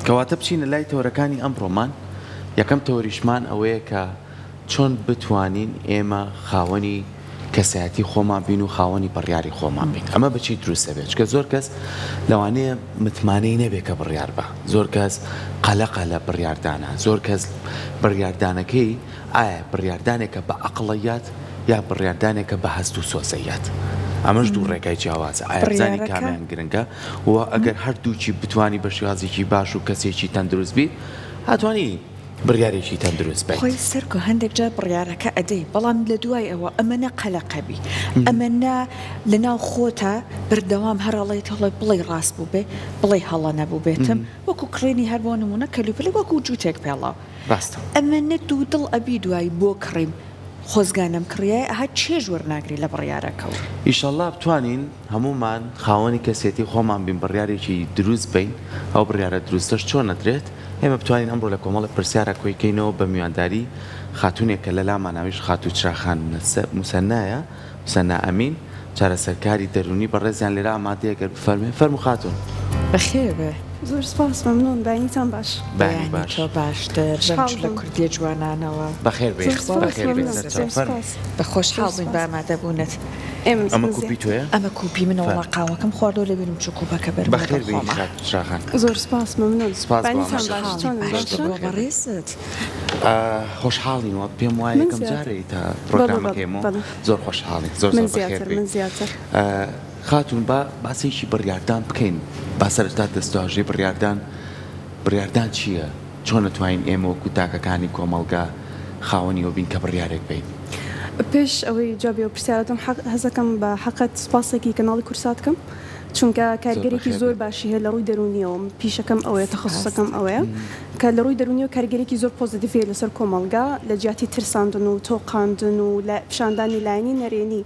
کەواتە بچینە لای تۆرەکانی ئەمڕۆمان. یەکەم تۆریشمان ئەوەیە کە چۆن بتوانین ئێمە خاوەنی کەسایەتی خۆمان بین و خاوەنی بڕیاری خۆمان بین. ئەمە بچی دروستە بێت کە زۆر کەس لەوانەیە متمانەی نەبێت کە بڕیار بە، زۆر کەس قەلەقە لە بڕیاردانە، زۆر کەس بڕیاردانەکەی ئایا بڕیاردانێکە بە عەقڵەیات یا بڕیاردانێکە بە هەست و سۆزەیات. ئەمەش دوو ڕێگای جیاوازە. ئایا بزانی کامیان گرنگە و ئەگەر هەردووچی بتوانی بە شێوازێکی باش و کەسێکی تەندروست بیت هاتوانی بڕیارێکی تەندروست بێت. خۆی سەرکۆ هەندێک جار بڕیارەکە ئەدەی، بەڵام لە دوای ئەوە ئەمەنە قەلەقەبی، ئەمەنە لەناو خۆتە بەردەوام هەرڵێت هەڵێ بڵێ ڕاست بوو بێ، بڵێ هەڵە نەبوو بێتم، وەکو کڕێنی هەر بۆ نمونە کەلوپەلی وەکو جووتێک پێڵاو. ڕاستە. ئەمەنە دوو دڵ ئەبی دوای بۆ کڕیم خۆزگانم کڕایە ئەها چێژ وەرناگری لە بڕیارەکەەوە. ئیشەڵڵا بتوانین هەمومان خاوەنی کەسێتی خۆمان بین بڕیارێکی دروست بین. ئەو بڕیارە دروستەش چۆن نەدرێت؟ ئێمە بتوانین ئەمڕۆ لە کۆمەڵە پرسیارە کۆیکەینەوە بە میوانداری خاتونێکە لە لاماناویش خاتو چراخان موسەنایە، موسەنا ئەمین، چارەسەرکاری دەرونی بەڕێزیان لێرە ئامادەیەگەر بفەرمێ. فەرموو خاتون. بەخێر بێ. زۆر سپاس، مەمنون. باینیتان باش. بانی باش. تۆ باشتر لە کوردیە جوانانەوە. بەخێر بێ. بەخێر بێ. بە خۆشحاڵ بووین بە ئامادەبوونت. ئەمە کوپی تۆیە؟ ئەمە کوپی منەوە قاوەکەم خواردۆ لە بینم چ کوپەکە بەر بەخێر بێ چراخان. زۆر سپاس، مەمنون. سپاس باینیتان باش. چۆن بەڕێزت؟ خۆشحاڵینەوە پێم وایە یەکەم جارێ تا پرۆگرامەکەیمەوە زۆر خۆشحاڵین. زۆر بەخێر بێ. من زیاتر. خاتون با باسێکی بڕیاردان بکەین. با سەرەتا دەستواژەی بڕیاردان چییە؟ چۆن نتوانین ئێمە وەکو تاکەکانی کۆمەڵگا خاوەنیەوە بین کە بڕیارێک بین؟ پێش ئەوەی جوابی ئەو پرسیارەتم هەزەکەم بە حەقەت سپاسێکی کەناڵی کورسات بکەم، چونکە کارگەرێکی زۆر باشی هەیە لە ڕووی دەرونیەوە. پیشەکەم ئەوەیە، تەخەسوسەکەم ئەوەیە کە لە ڕووی دەرونیەوە کارگەرێکی زۆر پۆزیتیڤ لەسەر کۆمەڵگا لە جیاتی ترساندن و تۆقاندن و لە پیشاندانی لایەنی نەرێنی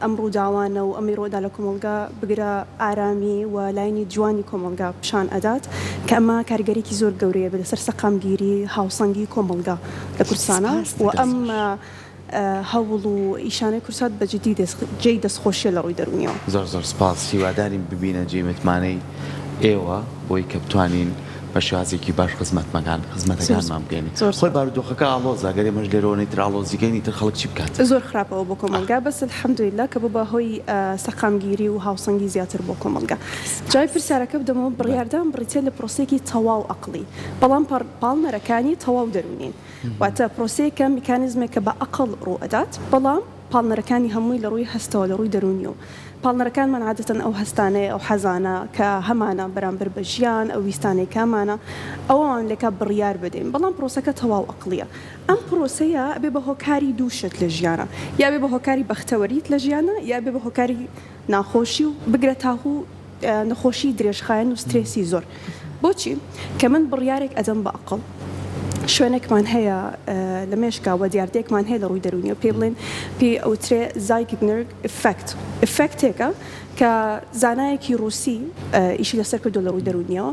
ئەم ڕووداوانە و ئەمی ڕۆدا لە کۆمەڵگا بگرە ئارامی و لاینی جوانی کۆمەڵگا پیشان ئەدات کە ئەمە کارگەرێکی زۆر گەورەیە بە لەسەر سەقامگیری هاوسەنگی کۆمەڵگا لە کورسانە و ئەم هەوڵ و ئیشانەی کورسات بەجددی جێی دەستخۆشیە لە ڕووی دەرونیەوە. زۆر زۆر سپاس. هیوادارین ببینە جێی متمانەی ئێوە بۆی کە بتوانین بە شێوازێکی باش خزمەتەکانمان بگەین. خۆی بارودۆخەکە ئاڵۆزە، ئەگەر ئێمەش لێرەوەی تر ئاڵۆزیگەینی تر خەڵک چی بکات؟ زۆر خراپەوە بۆ کۆمەڵگا، بەس الحەمدولیلا کە بوو بە هۆی سەقامگیری و هاوسەنگی زیاتر بۆ کۆمەڵگا. جای پرسیارەکە بدەمەوە بڕیاردان بڕیتێ لە پرۆسێکی تەواو عەقڵی، بەڵام پاڵنەرەکانی تەواو دەرونین. واتە پرۆسەیەکە میکانیزمێکە بە عەقڵ ڕوو ئەدات، بەڵام پاڵنەرەکانی هەمووی لە ڕووی هەستەوە، لە ڕووی دەرونیەوە. پاڵنەرەکانمان عادەتەن ئەو هەستانەیە، ئەو حەزانە کە هەمانە بەرامبەر بە ژیان ئەو ویستانەی کامانە ئەوان لێکا بڕیار بدەین، بەڵام پرۆسەکە تەواو عەقڵیە. ئەم پرۆسەیە ئەبێ بە هۆکاری دووشت لە ژیانە، یا بێ بە هۆکاری بەختەوەریت لە ژیانە، یا بێ بە هۆکاری ناخۆشی و بگرە تاهوو نەخۆشی درێژخایەن و سترێسی زۆر. بۆچی؟ کە من بڕیارێک ئەدەم بە عەقڵ، شوێنێکمان هەیە لە مێشکاوە دیاردێکمان هەیە لە ڕووی دەرونیەوە پێ بڵێن پێ ئەوترێ زایگنرگ ئفکت. ئفکتێکە کە زانایەکی ڕووسی ئیشی لەسەر کردو لە ڕووی دەرونیەوە،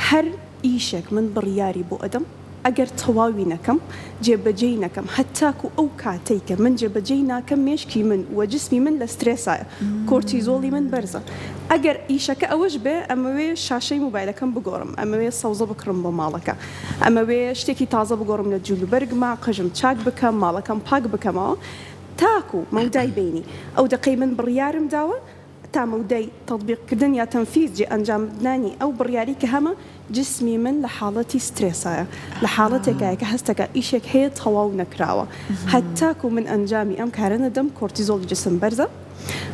هەر ئیشێک من بڕیاری بۆ ئەدەم ئەگەر تەواوی نەکەم، جێبەجێی نەکەم، هەتاکو ئەو کاتەی کە من جێبەجێی ناکەم مێشکی من و جسمی من لە سترێسایە، کۆرتیزۆڵی من بەرزە. ئەگەر ئیشەکە ئەوەش بێ، ئەمەوێ شاشەی موبایلەکەم بگۆڕم، ئەمەوێ سەوزە بکڕم بۆ ماڵەکە، ئەمەوێ شتێکی تازە بگۆڕم لە جولوبەرگما، قژم چاک بکەم، ماڵەکەم پاک بکەمەوە، تاکو مەودای بینی ئەو دقەی من بڕیارم داوە تا مەودای تەطبیقکردن یا تەنفیذ جێ ئەنجامدانی ئەو بڕیاری کە هەمە جسمی من لە حاڵەتی سترێسایە، لە حاڵەتێکایە کە هەستەکە ئیشێک هەیە تەواو نەکراوە، هەتاکو من ئەنجامی ئەم کارە نەدەم کۆرتیزۆڵی جسم بەرزە،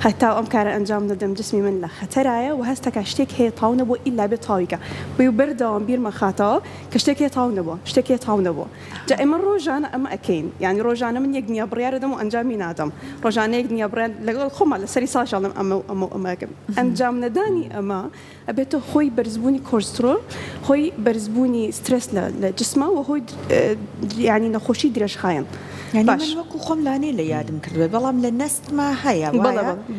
هەتا ئەم کارە ئەنجام دەدەم جسمی من لە خەتەرایە و هەستەکە شتێک هەیە تاو نەبووە ئیلا بێت تاویکە بۆی بەردەوام بیرمە خاتەوە کە شتێکی تاو نەبووە، شتێکی تاو نەبووە. جا ئێمە ڕۆژانە ئەمە ئەکەین، یعنی ڕۆژانە من یەک نییە بڕیار دەدەم و ئەنجامی نادەم، ڕۆژانە یەک نییە بڕیار لەگەڵ خۆمە لەسەری ساژاڵم ئەمەکەم. ئەنجام نەدانی ئەمە ئەبێتە خۆی بەرزبوونی کۆرسترۆل، خۆی بەرزبوونی سترس لە جسمە و هۆی یعنی نەخۆشی درێژخایەن. باش وەکو خۆم لانێ لە یادم کردوێ، بەڵام لە نەستما هەیە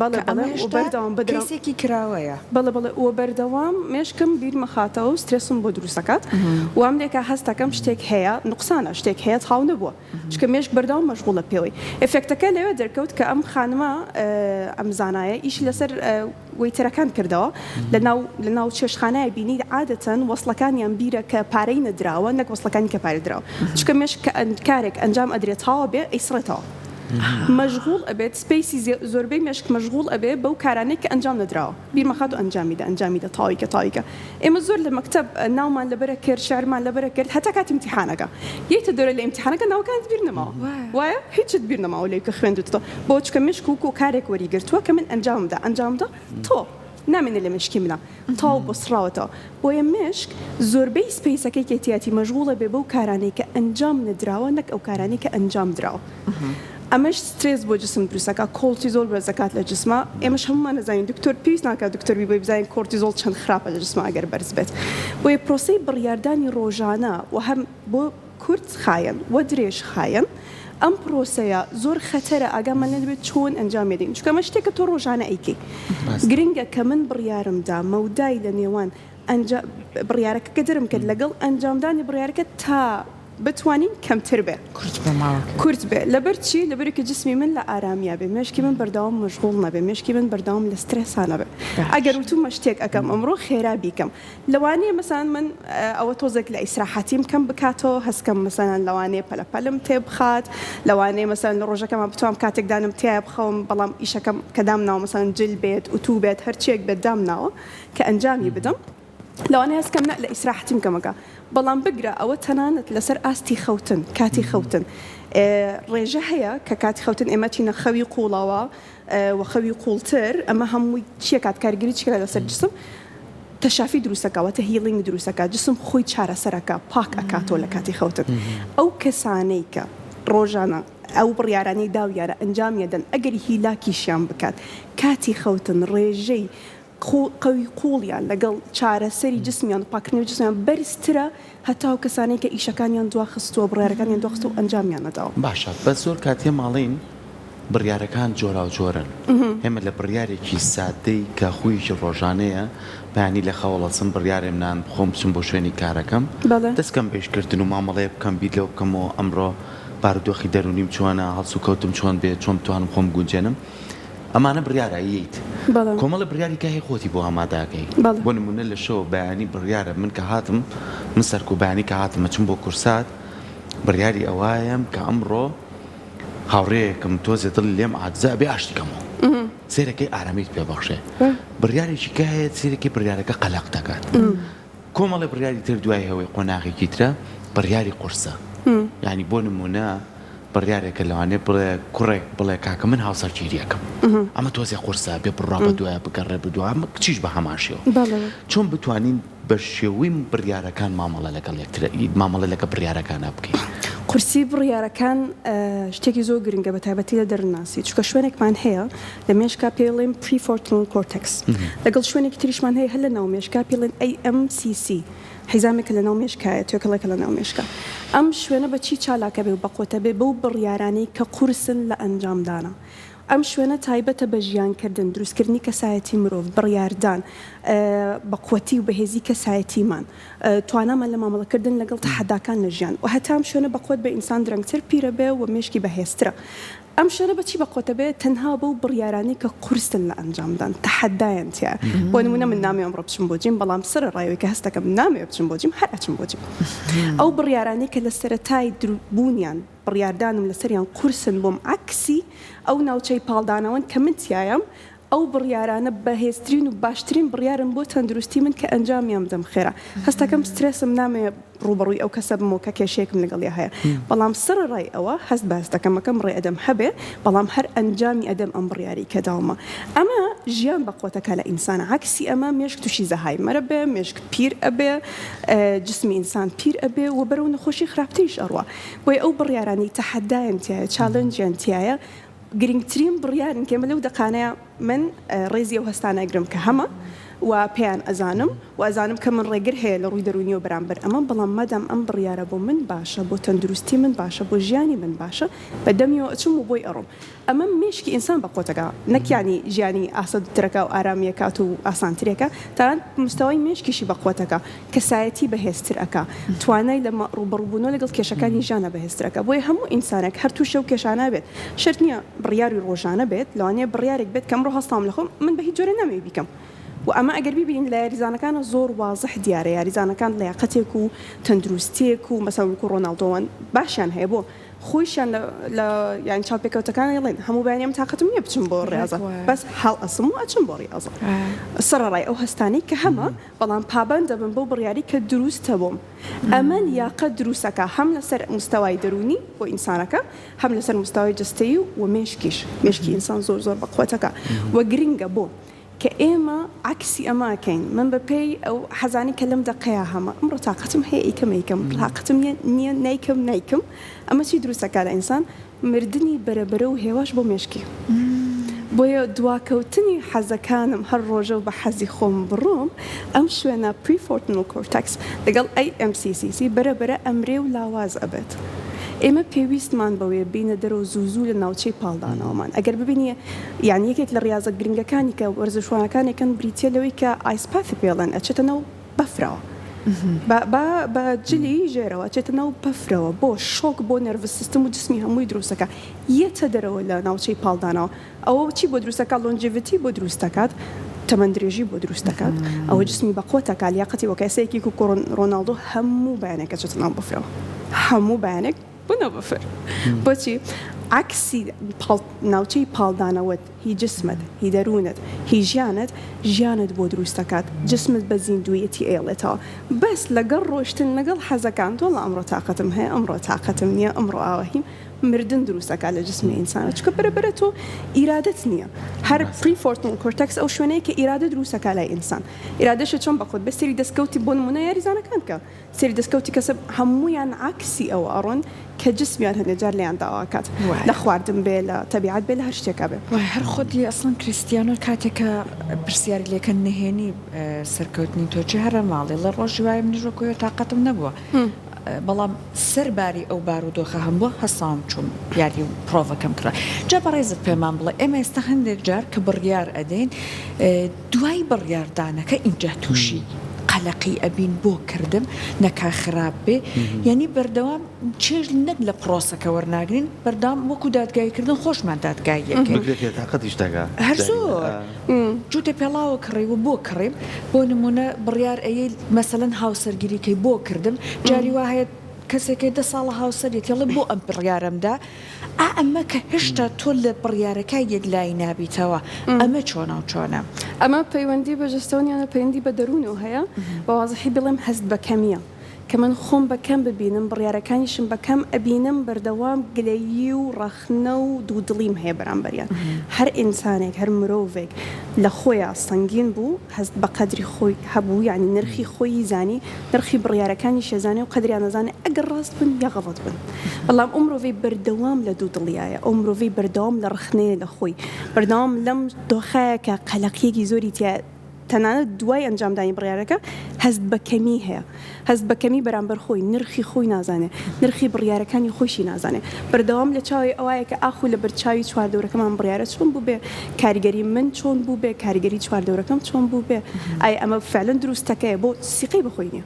بەڵێ وبەردەوام بدرام کەسێکی کراوەیە بەڵێ و بەردەوام مێشکم بیر مەخاتەوە و سترێسم بۆ دروستەکات وام لێکە هەستەکەم شتێک هەیە نقصانە شتێک هەیە تاو نەبووە چکە مێشک بەردەوام مەشغوڵە پێوەی ئفکتەکە لەوێ دەرکەوت کە ئەم خانمە ئەم زانایە ئیشی لەسەر وەیتەرەکان کردەوە لە ناو چێشخانەیە بینی عادەتەن وەسڵەکانیان بیرە کە پارەی نەدراوە نەک وەسڵەکانی کە پارێ دراوە چکە مێشک کە کارێک ئەنجام ئەدرێتەوە بێ ئەیسڕێتەوە مەشغوڵ ئەبێت سپیسی زۆربەی مێشک مەشغوڵ ئەبێ بەو کارانەی کە ئەنجام نەدراوە بیرمەخات و ئەنجامیدا تاویکە ئێمە زۆر لە مەکتەب ناومان لەبەرە کرد شارمان لەبەرە کرد هەتا کاتی امتحانەکە یەکتە دەورە لە امتحانەکە ناوەکانت بیر نەماوە وایە هیچت بیر نەماوە لێ کە خوێندوتەوە بۆ چکە مێشک و کارێک وەریگرتووە کە من ئەنجامدا تۆ نامێنێ لە مشکی منە تاو بۆسراوەتەوە بۆیە مشک زۆربەی سپیسەکەی کێتیاتی مەشغوڵە بێ بەو کارانەی کە ئەنجام نەدراوە نەک ئەو کارانەی کە ئەنجام دراوە ئەمەش سترێس بۆ جسم دروستەکە کۆرتیزۆل بەرزەکات لە جسمە ئێمەش هەمومان نەزانین دکتۆر پێویست ناکات دکتۆر بێ بزانین کۆرتیزۆل چەند خراپە لە جسمە ئەگەر بەرز بێت بۆیە پرۆسەی بڕیاردانی ڕۆژانە و هەم بۆ کورت خایەن و درێژ خایەن ئەم پرۆسەیە زۆر خەتەرە ئاگامان لێ چۆن ئەنجام بدەین چکە ئەمە شتێکە تۆ ڕۆژانە ئەیکەی گرنگە کە من بڕیارمدا مەودای لە نێوان بڕیارەکە دەرم کرد لەگەڵ ئەنجامدانی بڕیارەکە تا بتوانین کەمتر بێ کورت بێ لەبەر چی لەبەرکە جسمی من لە ئارامیە بێ مێشکی من بەردەوام مەشغوڵ نەبێ مێشکی من بەردەوام لە سترێسانە بێ ئەگەر وتومە شتێک ئەەکەم ئەمڕۆ خێرا بیکەم لەوانەیە مەسان من ئەوە تۆزێک لە ئیسراحەتیم کەم بکاتەوە هەستکەم مەسەن لەوانەیە پەلەپەلم تێ بخات لەوانەیە مەسەن لە ڕۆژەکەمان بتوام کاتێک دانم تیا بخەوم بەڵام ئیشەکەم کە دامناوە مەسەن جل بێت وتو بێت هەرچێک بێت دامناوە کە ئەنجامی بدەم لەوانەیە هەستکەم لە ئیسراحەتیم کەمەکە بەڵام بگرە ئەوە تەنانەت لەسەر ئاستی خەوتن کاتی خەوتن ڕێژە هەیە کە کاتی خەوتن ئێمە چینە خەوی قوڵەوە و خەوی قوڵتر ئەمە هەمووی چیەکات کارگیری چکە لەسەر جسم تەشافی دروستەکەوەتە هیڵینگ دروستەکە جسم خۆی چارەسەرەکە پاک ئەکاتۆ لە کاتی خەوتن ئەو کەسانەی کە ڕۆژانە ئەو بڕیارانەی داویانە ئەنجامیەدەن ئەگەری هیلاکیشیان بکات کاتی خەوتن ڕێژەی قوی قوڵیان لەگەڵ چارەسەری جسمیان پاکردنەوەی جسمیان بەرزترە هەتا ئەو کەسانەی کە ئیشەکانیان دواخستووە بڕیارەکانیان دواخستووە ئەنجامیان نەداوە باشە بە زۆر کاتێ ماڵین بڕیارەکان جۆرا و جۆرن ئێمە لە بڕیارێکی سادەی کە خویشی ڕۆژانەیە بەیانی لە خەوڵەچم بڕیارێم نان بخۆم بچم بۆ شوێنی کارەکەم دەستکەم پێشکردن و مامەڵەیە بکەم بیت لەو بکەمەوە ئەمڕۆ بارودۆخی دەرونیم چۆنە هەڵس و کەوتم چۆن بێت چۆن بتوانم خۆم گونجێنم ئەمانە بڕیاراییت کۆمەڵە بڕیاریکە هەیە خۆتی بۆ هەماداگەی بۆ نمونە لە شەوە بەیانی بڕیارە من کە هاتم من سەرک و بەیانی کە هاتم ئەچم بۆ کورسات بڕیاری ئەوایەم کە ئەمڕۆ هاوڕێیەکم تۆزێ دڵ لێم ئاجزا بێ ئاشتیکەمەوە سێرەکەی ئارامیت پێبەخشێ بڕیارێکی کە هەیە سێرەکەی بڕیارەکە قەلەق دەکات کۆمەڵی بڕیاری تر دوای هەوەی قۆناغێکی ترە بڕیاری قورسە یعنی بۆ نمونە بڕیارێکە لەوانێ بڵێ کوڕێک بڵێ کاکە من هاوسەرگیریەکەم ئەمە تۆزێ قورسە بێ بڕا بە دوایە بگەڕێ بدووە ئەمە کچیش بە هەماشەوە چۆن بتوانین بە شێوەی بڕیارەکان مامەڵە لەگەڵ یەکترە مامەڵە لەگە بڕیارەکانە بکەین قورسی بڕیارەکان شتێکی زۆر گرنگە بە تایبەتی لە دەرناسی چکە شوێنێکمان هەیە لە مێشکا پێڵێن پریفۆرتینال کۆرتێکس لەگەڵ شوێنێکی تریشمان هەیە هەر لە ناو مێشکا پێڵێن AMCC حیزامێکە لە ناو مێشکایە توێکەڵێکە لە ناو مێشکە ئەم شوێنە بە چی چالاکە بێ و بەقۆتە بێ بەو بڕیارانەی کە قورسن لە ئەنجامدانە ئەم شوێنە تایبەتە بە ژیانکردن دروستکردنی کەسایەتی مرۆڤ بڕیاردان بەقوەتی و بەهێزی کەسایەتیمان توانامان لە مامەڵەکردن لەگەڵ تەحەداکان لە ژیان و هەتام شوێنە بەقوت بە ئینسان درەنگتر پیرە بێ و مێشکی بەهێزترە ئەم شوێنە بەچی بەقۆتە بێ تەنها بەو بڕیارانەی کە قورسن لە ئەنجامدان تەحەدایان تیا بۆ نمونە من نامەوێ ئەمڕۆ بچم بۆ جیم بەڵام سەر ڕایەوەی کە هەستەکەم نامەوێ بچم بۆ جیم هەر ئەچم بۆ جیم ئەو بڕیارانەی کە لە سەرەتای بوونیان بڕیاردانم لەسەریان قورسن بۆم عکسی ئەو ناوچەی پاڵدانەوەن کە من تیایم ئەو بڕیارانە بەهێزترین و باشترین بڕیارم بۆ تەندروستی من کە ئەنجامیان بدەم خێرا هەستەکەم سترێسم نامەوێ ڕوبەڕووی ئەو کەسە بمەوە کە کێشەیەکم لەگەڵیا هەیە بەڵام سەر ڕای ئەوە هەست بە هەستەکەمەکەم ڕێ ئەدەم هەبێ بەڵام هەر ئەنجامی ئەدەم ئەم بڕیاری کە داومە ئەمە ژیان بەقۆتەکە لە ئینسانە عکسی ئەمە مێشک تووشی زەهای مەرە بێ مێشک پیر ئەبێ جسمی ئینسان پیر ئەبێ و بەرەو نەخۆشی خراپتریش ئەڕوا بۆیە ئەو بڕیارانی تەحەدایان تایە چاڵنجیان تایە گرنگترین بڕیارن کێمە لەو دەقانەیە من ڕێزی ئەو هەستانەگرم کە هەمە و پێیان ئەزانم و ئەزانم کە من ڕێگر هەیە لە ڕووی دەرونی و بەرامبەر ئەمە بەڵام مادام ئەم بڕیارە بۆ من باشە بۆ تەندروستی من باشە بۆ ژیانی من باشە بەدەمیەوە ئەچم و بۆی ئەڕۆم ئەمە مێشکی ئینسان بە خۆتەکە نەکیانی ژیانی ئاسەدترەکە و ئارامیەکات و ئاسانترێکە تاان مستەوای مێشکیشی بە خۆتەکە کەسایەتی بەهێزتر ئەکا توانای لە ڕوبەڕبوونەوە لەگەڵ کێشەکانی ژیانە بەهێزترەکە بۆیە هەموو ئینسانێک هەر تووشە و کێشانە بێت شەرت نییە بڕیاری ڕۆژانە بێت لەوانەیە بڕیارێک بێت کەم ڕۆ هەستام لە خۆم من بە هیچ جۆرە نامێ بیکەم و ئەمە ئەگەر ببینین لە یاریزانەکانە زۆر وازح دیارە یاریزانەکان لەیاقەتێک و تەندروستیەک و مەسەڵ ڕۆناڵدۆوان باشیان هەیە بۆ خۆیشیان لە یان چاپێکەوتەکان یڵێن هەموو بەیانیم تااقەتم نییە بچم بۆ ڕێزە بەس هەڵ ئەسم و ئەچم بۆ ڕێزە سەرڕای ئەو هەستانی کە هەمە بەڵام پابند دەبن بۆ بڕیاری کە دروستە بۆم ئەمە یاقە دروستەکە هەم لەسەر مستەوای دەرونی بۆ ئینسانەکە هەم لەسەر مستەوای جستەیی و مێشکی ئینسان زۆر زۆر بەخۆتەکە وە گرنگە بۆ کە ئێمە عکسی ئەماکەین من بەپێی ئەو حەزانی کە لەم دەقەیە هەمە ئەمڕۆ تااقەتم هەیە ئیکەم تااقەتم نییە نیکم ئەمە چی دروستەکە لە ئینسان مردنی بەرەبەرە و هێواش بۆ مێشکی بۆیە دواکەوتنی حەزەکانم هەر ڕۆژە و بە حەزی خۆم بڕۆم ئەم شوێنە پریفۆرتنال کۆرتەکس لەگەڵ AMCCC بەرەبەرە ئەمرێ و لاواز ئەبێت ئێمە پێویستمان بەوەیە بینە دەرەوە زوو لە ناوچەی پاڵدانەوەمان ئەگەر ببینیە یان یەکێک لە ڕاضە گرنگەکانی کە وەرزشوانەکانێکن بریتە لەوەی کە ئایسپاث پێڵێن ئەچێتە ناو بەفرەوە بە جلی ژێرەوە چێتە ناو بەفرەوە بۆ شۆک بۆ نەرڤ سیستم و جسمی هەمووی دروستەکە یەتە دەرەوە لە ناوچەی پاڵدانەوە ئەوە چی بۆ دروستەکە لۆنجڤیتی بۆ دروستەکات تەمەندرێژی بۆ دروستەکات ئەوە جسمی بەخۆتەکە لیاقەتی وەکەسەیەکی و ڕۆناڵدۆ هەموو بەیانێکە چێتە ناو بەفرەوە هەموو بەیانێک بنە بەفر بۆچی عکسی ناوچەی پاڵدانەوەت هی جسمت هی دەروونت هی ژیانت بۆ دروستەکات جسمت بە زیندویەتی ئێڵێتەوە بەس لەگەڵ ڕۆشتن لەگەڵ حەزەکان تۆڵە ئەمڕۆ تااقەتم هەیە ئەمڕۆ تااقەتم نییە ئەمڕۆ ئاوەهیم مردن دروستەکە لە جسمی ئینسانە چکە بەرەبەرە تۆ ئیرادت نییە هەر پریفۆرتنال کۆرتەکس ئەو شوێنەیە کە ئیرادە دروستەکە لای ئینسان ئیرادەشە چۆن بەخۆت بە سەری دەستکەوتی بۆ نمونە یاریزانەکان کە سەری دەستکەوتی کەسە هەمویان عکسی ئەوە ئەڕۆن کە جسمیان هەندێک جار لیان داواکات لە خواردن بێ لە تەبیعەت بێ لە هەر شتێکە بێ هەر خۆتی ئەسڵن کریستیانۆ کاتێکە پرسیاری لێکە نهێنی سەرکەوتنی تۆچی هەرە ماڵی لە ڕۆژی وای منیژۆکۆی تااقەتم نەبووە بەڵام سەرباری ئەو بارودۆخە هەم بووە هەسام چوون یاری و پرۆڤەکەم کرا جا بەڕێزت پێمان بڵێ ئێمە ئێستا هەندێک جار کە بڕیار ئەدەین دوای بڕیاردانەکە ئینجا تووشی قەلەقی ئەبین بۆ کردم نەکا خراپ بێ یعنی بەردەوام چێژ نەک لە پرۆسەکە وەرناگرین بەردام وەکو دادگایکردن خۆشمان دادگایەکەین هەر زۆر جوتێ پێڵاوە کڕێوە بۆ کڕێم بۆ نمونە بڕیار ئەیە مەسەلەن هاوسەرگیریکەی بۆ کردم جاری وا هەیە کەسێکی 10 ساڵە هاوسەریت یڵێ بۆ ئەم بڕیارەمدا ئەمە کە هێشتا تۆ لە بڕیارەکە یەکلای نابیتەوە ئەمە چۆنە و چۆنە ئەمە پەیوەندی بە جستەوەنیانە پەیوەندی بە دەروونەوە هەیە بە وازحی بڵێم هەست بە کەمیە کە من خۆم بەکەم ببینم بڕیارەکانیشم بەکەم ئەبینم بەردەوام گلەیی و ڕەخنە و دوودڵیم هەیە بەرامبەریان هەر ئینسانێک هەر مرۆڤێک لە خۆیان سەنگین بوو هەست بە قەدری خۆی هەبوو یعنی نرخی خۆی زانی نرخی بڕیارەکانی شێزانێ و قەدریان نەزانێ ئەگەر ڕاست بن یا غەڵەت بن بەڵام ئەو مرۆڤی بەردەوام لە دوودڵیایە ئەو مرۆڤی بەردەوام لە ڕخنەیە لە خۆی بەردەوام لەم دۆخایەکە قەلەقیەکی زۆری تیا تەنانەت دوای ئەنجامدانی بڕیارەکە هەست بە کەمی هەیە هەست بە کەمی بەرامبەر خۆی نرخی خۆی نازانێ نرخی بڕیارەکانی خۆشی نازانێ بەردەوام لە چاوی ئەوەیە کە ئاخو لە بەرچاوی چواردەورەکەمان بڕیارە چۆن بوو بێ کاریگەری من چۆن بوو بێ کاریگەری چواردەورەکەم چۆن بوو بێ ئای ئەمە فعلەن دروستەکەیە بۆ سیقەی بەخۆی نییە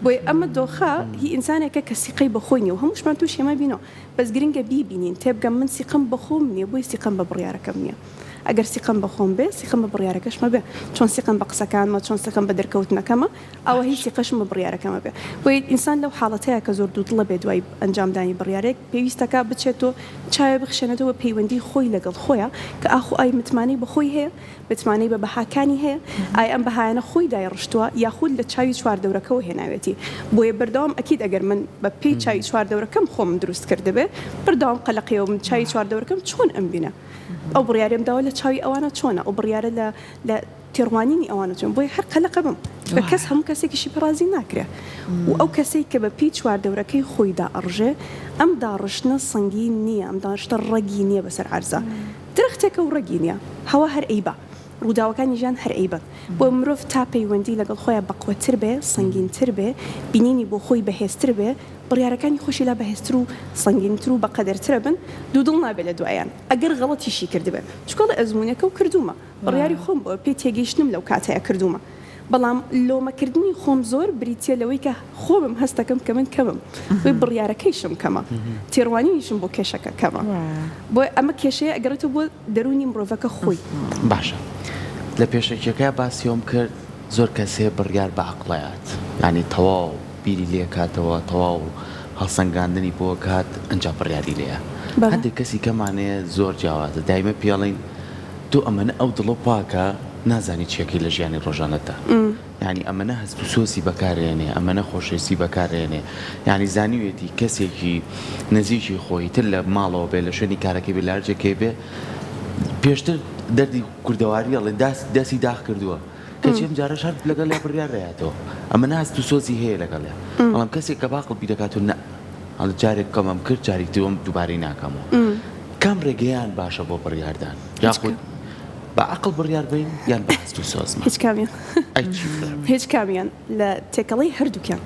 بۆی ئەمە دۆخە هی ئینسانێکە کە سیقەی بەخۆی نیە و هەمووشمان تووش ئێمە بینەوە بەس گرنگە بیبینین تێبگەم من سیقەم بەخۆم نییە بۆی سیقەم بە بڕیارەکەم نییە ئەگەر سیقەم بەخۆم بێ سیقەم بە بڕیارەکەشمە بێ چۆن سیقەم بە قسەکانمە چۆن سیقەم بە دەرکەوتنەکەمە ئەوە هیچ سیقەشم بە بڕیارەکەمە بێ بۆی ئینسان لەو حاڵەتەیە کە زۆر دوودڵە بێ دوای ئەنجامدانی بڕیارێک پێویستەکە بچێتەوە چاوێ بخشێنێتەوە پەیوەندی خۆی لەگەڵ خۆیە کە ئاخو ئای متمانەی بەخۆی هەیە متمانەی بە بەهاکانی هەیە ئای ئەم بەهایانە خۆی دایڕشتووە یاخود لە چاوی چواردەورەکەەوە هێناوێتی بۆیە بەردەوام ئەکید ئەگەر من بە پێی چاوی چواردەورەکەم خۆم دروست کردبێ بەردەوام قەلەقیەوە من چاوی چواردەورەکەم چۆن ئەم بینە ئەو بڕیارێم داوە لە چاوی ئەوانە چۆنە ئەو بڕیارە لە تێڕوانینی ئەوانە چۆن بۆی هەر قەلەقە بم بە کەس هەموو کەسێکیشی پەرازی ناکرێ و ئەو کەسێک کە بە پێی چواردەورەکەی خۆیدا ئەڕژێ ئەم داڕشتنە سەنگین نییە ئەم داڕشتە ڕەگی نییە بەسەر عەرزە درەختێکە و ڕەگی نییە هەوا هەر ئەیبا ڕووداوەکانی ژیان هەر ئەیبن بۆ مرۆڤ تا پەیوەندی لەگەڵ خۆیان بەقوەتر بێ سەنگینتر بێ بینینی بۆ خۆی بەهێزتر بێ بڕیارەکانی خۆشی لا بەهێزتر و سەنگینتر و بەقەدرترە بن دوودڵ نابێت لە دوایان ئەگەر غەڵەتیشی کردبێ چکۆڵە ئەزمونونەکە و کردومە بڕیاری خۆم بۆ پێ تێگەیشتنم لەو کاتەیە کردومە بەڵام لۆمەکردنی خۆم زۆر بریتە لەوەی کە خۆمم هەستەکەم کە من کەمم بۆی بڕیارەکەیشم کەمە تێڕوانینیشم بۆ کێشەکە کەمە بۆ ئەمە کێشەیە ئەگەرێتەوە بۆ دەرونی مرۆڤەکە خۆی باشە لە پێشێکەکە باسیۆم کرد زۆر کەسێ بڕیار بە عەقڵەیات ینی تەواو بیری لێ کاتەوە تەواو هەڵسەنگاندنی بۆ کات ئەنجا بڕیاری لێە هەندێک کەسی کەمانەیە زۆر جیاوازە دایمە پێڵین تو ئەمەنە ئەو دڵۆ پاکە نازانی چێکی لە ژیانی ڕۆژانەتە ینی ئەمەنە هەست و سۆسی بەکارێنێ ئەمەنە خۆشەویستی بەکارێنێ ینی زانیوێتی کەسێکی نزیکی خۆی تر لە ماڵەوە بێ لە شوێنی کارەکەی بێ لارجەکەی بێ پێشتر دەردی کوردەواری ئەڵێ دەستی داخ کردووە کەچێم جارە شار لەگەڵ لە بڕیارڕێتەوە ئەمە هەست و سۆزی هەیە لەگەڵێ بەڵام کەسێک کە باقڵ بیرەکات و نە هەڵ جارێک کەمەم کرد جاری دووەم دووبارەی ناکەمەوە کام ڕێگەیان باشە بۆ بڕیاردان یاخود بە عەقڵ بڕیار بین یان بە هەست و سۆزمە هیچ کامیان هیچ کامیان لە تێکەڵی هەردووکیان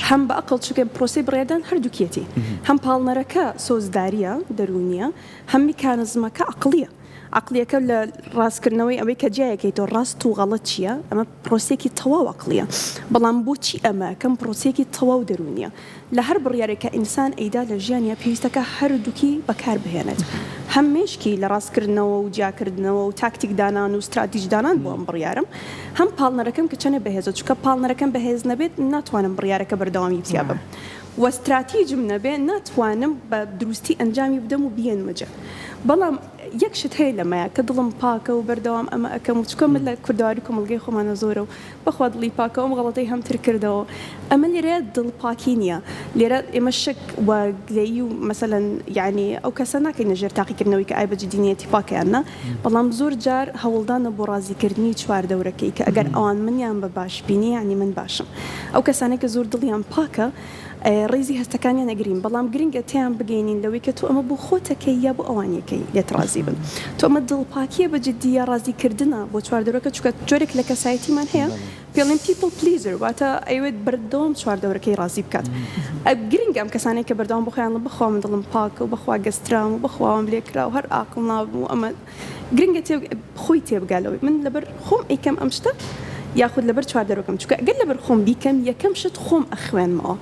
هەم بە عەقڵ چکە پرۆسی بڕیاردان هەردووکیەتی هەم پاڵنەرەکە سۆزداریە دەرونیە هەم میکانزمەکە عەقڵیە عقلیەکە لە ڕاستکردنەوەی ئەوەی کە جیایەکەی تۆ ڕاست و غەڵەت چییە ئەمە پرۆسێکی تەواو عقلیە بەڵام بۆچی ئەمە کەم پرۆسێکی تەواو دەرونیە لە هەر بڕیارێکە ئینسان ئەیدا لە ژیانیا پێویستەکە هەردووکی بەکار بهێنێت هەم مێشکی لە ڕاستکردنەوە و جیاکردنەوە و تاکتیکدانان و استراتیژدانان بۆ ئەم بڕیارم هەم پاڵنەرەکەم کە چەنە بەهێزە چکە پاڵنەرەکەم بەهێز نەبێت ناتوانم بڕیارەکە بەردەوامی بچیا بم و استراتیژم نەبێ ناتوانم بە دروستی ئەنجامی بدەم و بیێنمەجە بەڵام یەک شت هەیە لەمەیە کە دڵم پاکە و بەردەوام ئەمە ئەەکەم چکە من لە کورداواری کۆمەڵگەی خۆمانە زۆرە و بەخوا دڵی پاکە ئەم غەڵەتەی هەمتر کردەوە ئەمە لێرە دڵپاکی نییە لێرە ئێمە شک وەگلەیی و مەسەلەن یعنی ئەو کەسە ناکەین نەژێر تاقیکردنەوەی کە ئای بەجددیەتی پاکیاننا بەڵام زۆر جار هەوڵدانە بۆ ڕازیکردنی چواردەورەکەی کە ئەگەر ئەوان منیان بە باش بینی ینی من باشم ئەو کەسانێک کە زۆر دڵیان پاکە ڕێزی هەستەکانیان نەگرین بەڵام گرنگە تیان بگەینین لەوەی کە تۆ ئەمە بۆ خۆتەکەی یا بۆ ئەوانیەکەی لێت ڕازی بن تۆ ئەمە دڵپاکیە بە جددیە ڕازیکردنە بۆ چواردەورەکە چکە جۆرێک لە کەسایەتیمان هەیە پێڵێن people pleaser واتە ئەوێت بەردەوام چواردەورەکەی ڕازی بکات گرنگە ئەم کەسانێک کە بەردەوام بخۆیان بخوا من دڵم پاکە و بەخوا گەسترام و بەخواوام لێکرا و هەر ئاقڵ نابوو ئەمە گرنگە خۆی تێبگالەوەی من لەبەر خۆم ئەیکەم ئەم شتە یاخود لەبەر چواردەرۆکەم چکە ئەگەر لەبەر خۆم بیکەم یەکەم شت خۆم ئەخوێنمەوە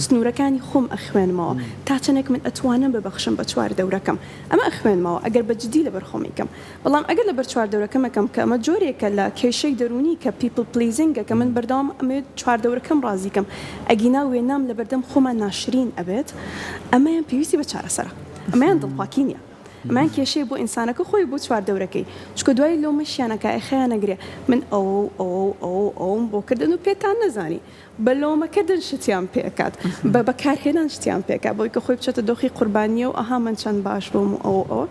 سنوورەکانی خۆم ئەخوێنمەوە تا چەندێک من ئەتوانم ببەخشم بە چواردەورەکەم ئەمە ئەخوێنمەوە ئەگەر بەجددی لەبەر خۆم یکەم بەڵام ئەگەر لەبەر چواردەورەکەمەکەم کە ئەمە جۆرێکە لە کێشەی دەرونی کە people pleasingە کە من بەردەوام ئەمێت چواردەورەکەم ڕازیکەم ئەگینا وێنام لە بەردەم خۆمان ناشرین ئەبێت ئەمەیان پێویستی بە چارەسەرە ئەمەیان دڵپاکی نییە ئەمان کێشەیە بۆ ئینسانەکە خۆی بۆ چواردەورەکەی چکە دوای لۆمەشیانەکە ئەخیان نەگرێ من ئەوم بۆ کردن و پێتان نەزانی بە لۆمەکردن شتیان پێکات بە بەکارهێنان شتیان پێکات بۆی کە خۆی بچێتە دۆخی قوربانیە و ئەها من چەند باش بووم ئەوە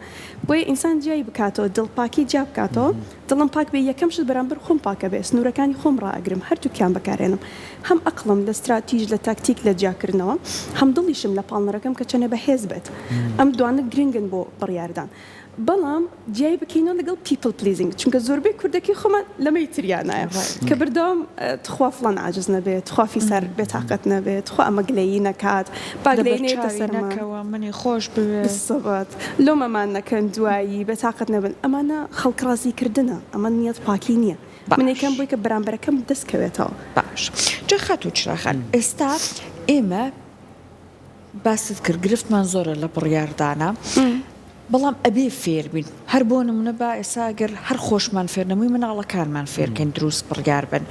بۆیە ئینسان جیای بکاتەوە دڵپاکی جیا بکاتەوە دڵم پاک بێ یەکەم شت بەرامبەر خۆم پاکە بێ سنوورەکانی خۆم ڕائەگرم هەردووکیان بەکارێنم هەم ئەقڵم لە استراتیژ لە تاکتیک لە جیاکردنەوە هەم دڵیشم لە پاڵنەرەکەم کە چەنە بەهێز بێت ئەم دوانە گرنگن بۆ بڕیاردان بەڵام جیای بکەینەوە لەگەڵ people pleasing چونکە زۆربەی کوردەکەی خۆمان لەمەی تریانایە کە بەردەوام تخوا فڵان عاجز نەبێت خوافی سەر بێتاقەت نەبێت خوا ئەمە گلەیی نەکات باگلەیێتە سەرمەکەوە منی خۆش بێت لۆمەمان نەکەن دوایی بێتاقەت نەبن ئەمانە خەڵکڕازیکردنە ئەمە نیەت پاکی نییە من یەکەم بۆی کە بەرامبەرەکەم دەستکەوێتەوە باش جا خەت و چراخان ئێستا ئێمە باست کرد گرفتمان زۆرە لە بڕیاردانە بەڵام ئەبێ فێربین هەر بۆ نمونە با ئێساگەر هەر خۆشمان فێرنەمووی مناڵەکانمان فێرکەین دروست بڕیار بن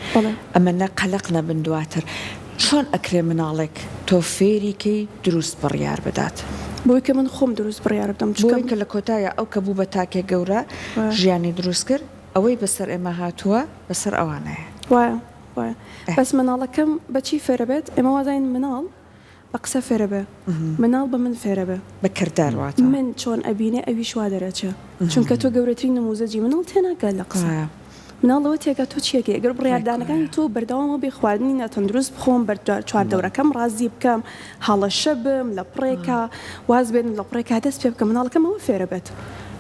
ئەمە نەقەلق نەبن دواتر چۆن ئەکرێ مناڵێک تۆ فێریکەی دروست بڕیار بدات بۆی کە من خۆم دروست بڕیار بدەم بۆی کە لە کۆتایە ئەو کە بوو بە تاکێ گەورە ژیانی دروست کرد ئەوەی بەسەر ئێمە هاتووە بەسەر ئەوانەیە وایە بەس مناڵەکەم بەچی فێرە بێت ئێمە وازین مناڵ بە قسە فێرە بێ مناڵ بە من فێرە بێ بە کردارواتە من چۆن ئەبینێ ئەوی شوا دەرەچە چونکە تۆ گەورەترین نموزەجی مناڵ تێناگەل لە قسە مناڵەوە تێگە تۆ چیەکە ئەگەر بڕیاردانەکانی تۆ بەردەوامە بێ خواردنی ناتەندروست بخۆم بەر چواردەورەکەم ڕازی بکەم هەڵەشە بم لە پڕێکە واز بێن لە پڕێکا دەست پێ بکەم مناڵەکەم ئەوە فێرە بێت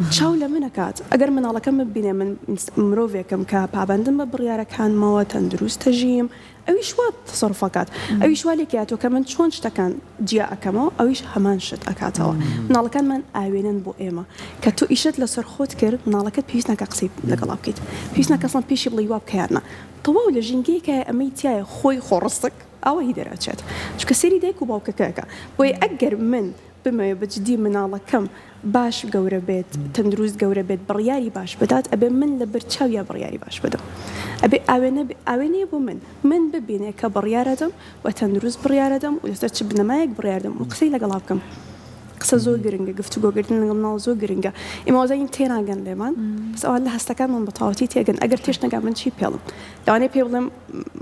چاو لە منەکات ئەگەر مناڵەکەم ببینێ من مرۆڤێکم کە پابندم بە بڕیارەکانمەوە تەندروست تەژیم ئەویش وا تەسەڕوفەکات ئەویش وا لێکاتەوە کە من چۆن شتەکان جیا ئەەکەمەوە ئەویش هەمان شت ئەکاتەوە مناڵەکانمان ئاوێنن بۆ ئێمە کە تۆ ئیشت لەسەر خۆت کرد مناڵەکەت پێویست ناکە قسەی لەگەڵا بکەیت پێویست ناکە ئەسڵان پێشی بڵی وا بکەیانە تەواو لە ژینگەیەکە ئەمەی تایە خۆی خۆڕستک ئەوە هی دەرەچێت چونکە سەری دایک و باوکەکەکە بۆی ئەگەر من بمەوێ بەجددی مناڵەکەم باش گەورە بێت تەندروست گەورە بێت بڕیاری باش بدات ئەبێ من لە بەرچاویا بڕیاری باش بدەم ئەبێ ئاوێنەیە بۆ من ببینێ کە بڕیارەدەم و تەندروست بڕیارەدەم و لەسەر چ بنەمایەک بڕیاردەم و قسەی لەگەڵا بکەم قسە زۆر گرنگە گفتوگۆگرتن لەگەڵ مناڵ زۆر گرنگە ئێمەوازین تێناگەن لێمان بەس ئەوان لە هەستەکانمان بەتەواوەتی تێگەن ئەگەر تێش نەگا من چی پێڵم لەوانەیە پێ بڵێم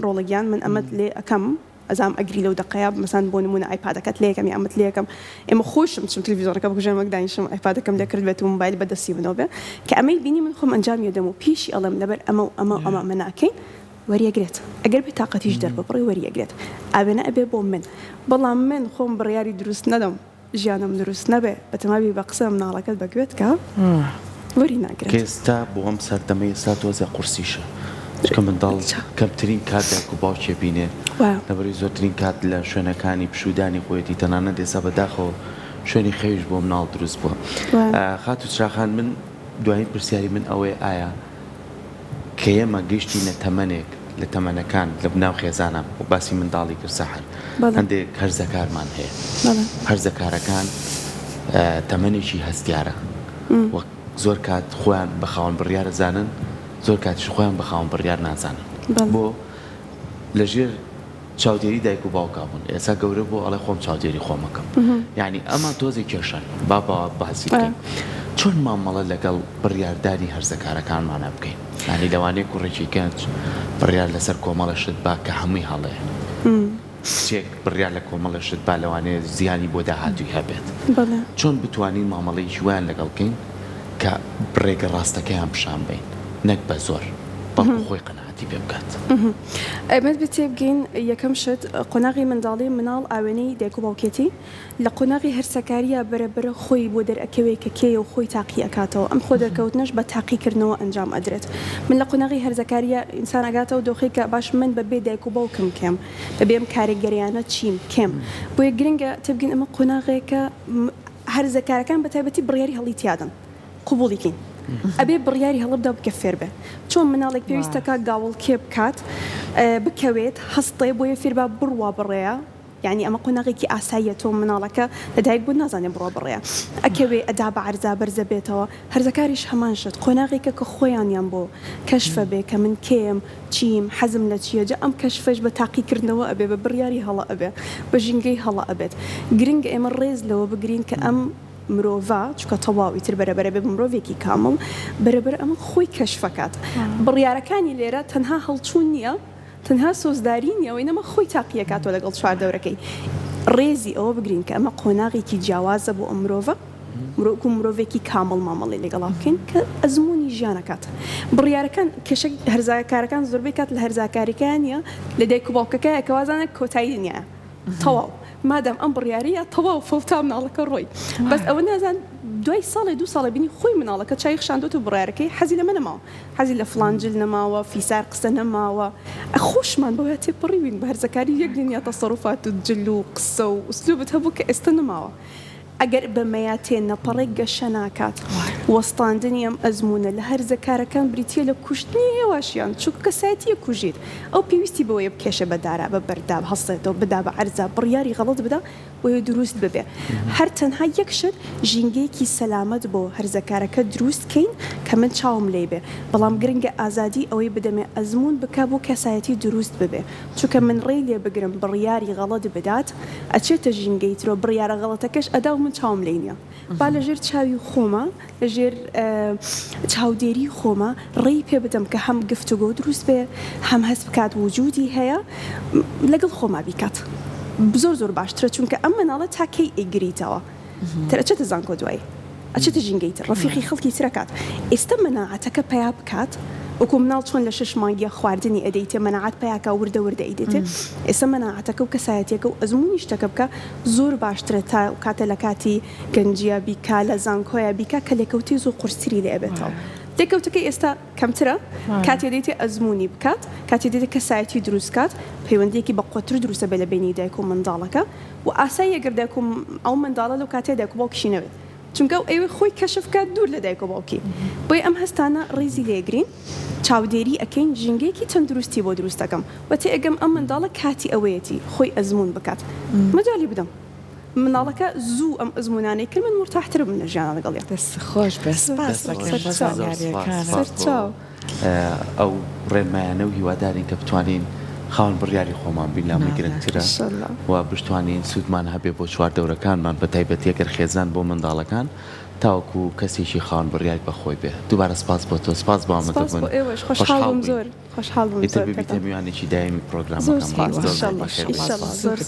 ڕۆڵەگیان من ئەمەت لێ ئەەکەم ئەزام ئەگری لەو دقەیە مەسان بۆ نمونە ئایپادەکەت لێکم یا ئەمەت لێکم ئێمە خۆشم چم تلڤیزۆرەکە بکوژێمەک دانیشم ئایپادەکەم لێکرد بێت و موبایل بەدەستی منەوە بێ کە ئەمەی بینی من خۆم ئەنجام یێدەم و پیشی ئەڵێم لەبەر ئەمە ناکەین وەریەگرێت ئەگەر بێ تااقەتیش دەربڕی وەریەگرێت ئاوێنە ئەبێ بۆ من بەڵام من خۆم بڕیاری دروست نەدەم ژیانم دروست نەبێ بەتەماوی بە قسە مناڵەکەت بەگوێت کە وەری ناگرێت کێستا بۆ ئەم سەردەمەی سا تۆزە قورسیشە چکە منداڵ کەمترین کات دایک و باوکێ بینێ لەبەری زۆرترین کات لە شوێنەکانی پشودانی خۆیەتی تەنانەت ئێستا بەداخەوە شوێنی خەویش بۆ مناڵ دروست بووە خات و چاخان من دوایین پرسیاری من ئەوەیە ئایا کە ئێمە گەیشتینە تەمەنێک لە تەمەنەکان لە بناو خێزانە و باسی منداڵی کرد سەحر هەندێک هەرزەکارمان هەیە هەرزەکارەکان تەمەنێکی هەستیارە وەک زۆر کات خۆیان بە خاوەن بڕیارە زانن زۆر کاتیش خۆیان بە خاوەن بڕیار نازانن بۆ لەژێر چاودێری دایک و باوکا بوون ئێستا گەورە بۆ ئەڵێ خۆم چاودێری خۆمەکەم یعنی ئەمە تۆزی کێشن با باسی بکەین چۆن مامەڵە لەگەڵ بڕیارداری هەرزەکارەکانمانە بکەین یعنی لەوانەیە کوڕێکی گەنج بڕیار لەسەر کۆمەڵەشت با کە هەمووی هەڵەیە چێک بڕیار لە کۆمەڵەشت با لەوانەیە زیانی بۆ داهاتووی هەبێت چۆن بتوانین مامەڵەی جوان لەگەڵ بکەین کە بڕێگە ڕاستەکەیان پیشان بین نەک بە زۆر بەڵکو خۆی قەناعەتی پێ بکات ئەمەد بتێ بگەین یەکەم شت قۆناغی منداڵی مناڵ ئاوێنەی دایک و باوکێتی لە قۆناغی هەرسەکاریە بەرەبرە خۆی بۆ دەرئەکەوێ کە کێیە و خۆی تاقی ئەکاتەوە ئەم خۆ دەرکەوتنەش بە تاقیکردنەوە ئەنجام ئەدرێت من لە قۆناغی هەرزەکاریە ئینسان ئەگاتەوە دۆخی کە باش من بەبێ دایک و باوکم کێم بەبێم کارێگەریانە چیم کێم بۆیە گرنگە تبگین ئەمە قۆناغێکە هەرزەکارەکان بە تایبەتی بڕیاری هەڵیتیادن قبوڵیکین ئەبێ بڕیاری هەڵبدا بکە فێر بێ چۆن مناڵێک پێویستەکە گاوڵ کێ بکات بکەوێت هەستێ بۆیە فێربا بڕوا بڕێە یعنی ئەمە قۆناغێکی ئاساییە تۆ مناڵەکە لەدایک بوو نازانێ بڕۆ بڕێە ئەکەوێ ئەدا بە عەرزا بەرزە بێتەوە هەرزەکاریش هەمان شت قۆناغێکە کە خۆیانیان بۆ کەشفە بێ کە من کێم چیم حەزم لە چیە جا ئەم کەشفەش بە تاقیکردنەوە ئەبێ بە بڕیاری هەڵە ئەبێ بە ژینگەی هەڵە ئەبێت گرنگە ئێمە ڕێز لەوە بگرین کە ئەم مرۆڤ چکە تەواوی تر بەرەبەرە بێ مرۆڤێکی کامڵ بەرەبەر ئەمە خۆی کەشفەکات بڕیارەکانی لێرە تەنها هەڵچوون نییە تەنها سۆزداری نیەوەی نەمە خۆی تاقیەکاتەوە لەگەڵ چواردەورەکەی ڕێزی ئەوە بگرین کە ئەمە قۆناغێکی جیاوازە بۆ ئەم مرۆڤە مرۆڤێکی کامڵ مامەڵی لەگەڵا بکەین کە ئەزمموی ژیانەکات بڕیارەکان کێشە هەرزاکارەکان زۆربەی کات لە هەرزاکاریەکانە لە دایک و باوکەکە کەوازانە کۆتایی نییە تەواو مادەم ئەم بڕیاریە تەواو فەوتا مناڵەکە ڕۆی بەس ئەوە نازان دوای ساڵی دو ساڵی بینی خۆی مناڵەکە چای خشاندۆت و بڕیارەکەی حەزی لەمە نەماوە حەزی لە فلانجل نەماوە فیسار قسە نەماوە خۆشمان بەوە تێپەڕیوین بە هەرزەکاری یەک دنیا تەسەڕوفات و جل و قسە و ئوسلوبت هەبوو کە ئێستا نەماوە ئەگەر بەمەیە تێنەپەڕێک گەشە ناکات وەستاندنی ئەم ئەزمونە لە هەرزەکارەکان بریتە لە کوشتنی هێواشیان چووکە کەسایەتیە کوژیت ئەو پێویستی بەوەیە بکێشە بەدارا بە بەرداب هەڵسێتەوە بدا بە عەرزا بڕیاری غەڵەت بدا بۆیە دروست ببێ هەر تەنها یەک شت ژینگەیەکی سەلامەت بۆ هەرزەکارەکە دروستکەین کە من چاوم لێ بێ بەڵام گرنگە ئازادی ئەوەی بدەمێ ئەزمون بکە بۆ کەسایەتی دروست ببێ چونکە من ڕێی لێ بگرم بڕیاری غەڵەت بدات ئەچێتە ژینگەی ترۆ بڕیارە غەڵەتەکەش ئەدا من چاوم لێ نییە با لەژێر چاوی خۆمە لەژێر چاودێری خۆمە ڕێی پێ بدەم کە هەم گفتوگۆ دروست بێ هەم هەست بکات وجودی هەیە لەگەڵ خۆما بیکات زۆر زۆر باشترە چونکە ئەم مناڵە تاکەی ئەیگریتەوە تر ئەچێتە زانکۆ دوایی ئەچێتە ژینگەی تر ڕەفیقی خەڵکی ترەکات ئێستا مەناعەتەکە پیا بکات وەکو مناڵ چۆن لە 6 مانگی خواردنی ئەدەیتێ مەناعەت پیاکە وردە ئەیدێتێ ئێستا مەناعەتەکە و کەسایەتیەکە و ئەزمموی شتەکە بکە زۆر باشترە تا کاتە لە کاتی گەنجە بیکا لە زانکۆیە بیکا کە لێکەوتی زۆر قورسری لێ ئەبێتەوە لێکەوتەکەی ئێستا کەمترە کاتێ دەیتێ ئەزمموی بکات کاتێ دێتە کەسایەتی دروستکات پەیوەندێکی بە قوتر دروستە بە لە بینی دایک و منداڵەکە و ئاسایی ئەگەر دایک و ئەو منداڵە لەو کاتێ دایک و باوکشینەوێت چونکە ئەوێ خۆی کەشفکات دوور لە دایک و باوکی بۆی ئەم هەستانە ڕیزی لێگرین چاودێری ئەکەین ژنگێکی تەندروستی بۆ دروستەکەم وەتێ ئەگەم ئەم منداڵە کاتی ئەوەیەتی خۆی ئەزمون بکات مەجای بدەم مناڵەکە زوو ئەم ئەزمونانەی کرد من مرتاحتر بم لە ژیانە لەگەڵیان دەست خۆش سەرچاو ئەو ڕێنمایانە و هیوادارین کە بتوانین خاون بڕیاری خۆمان بین لامە گرنگترە و بتوانین سوودمان هەبێ بۆ چوار دەورەکانمان بە تایبەتی ئەگەر خێزان بۆ منداڵەکان تاوەکو کەسێکی خاون بڕیاری بەخۆی بێ دووبارە سپاس بۆ تۆ سپاس بۆ ئامادەبوون خۆشحاڵم زۆر خۆشحاڵ بووم ئیتر ببیتە میوانێکی دایمی پرۆگرامەکەمان زۆر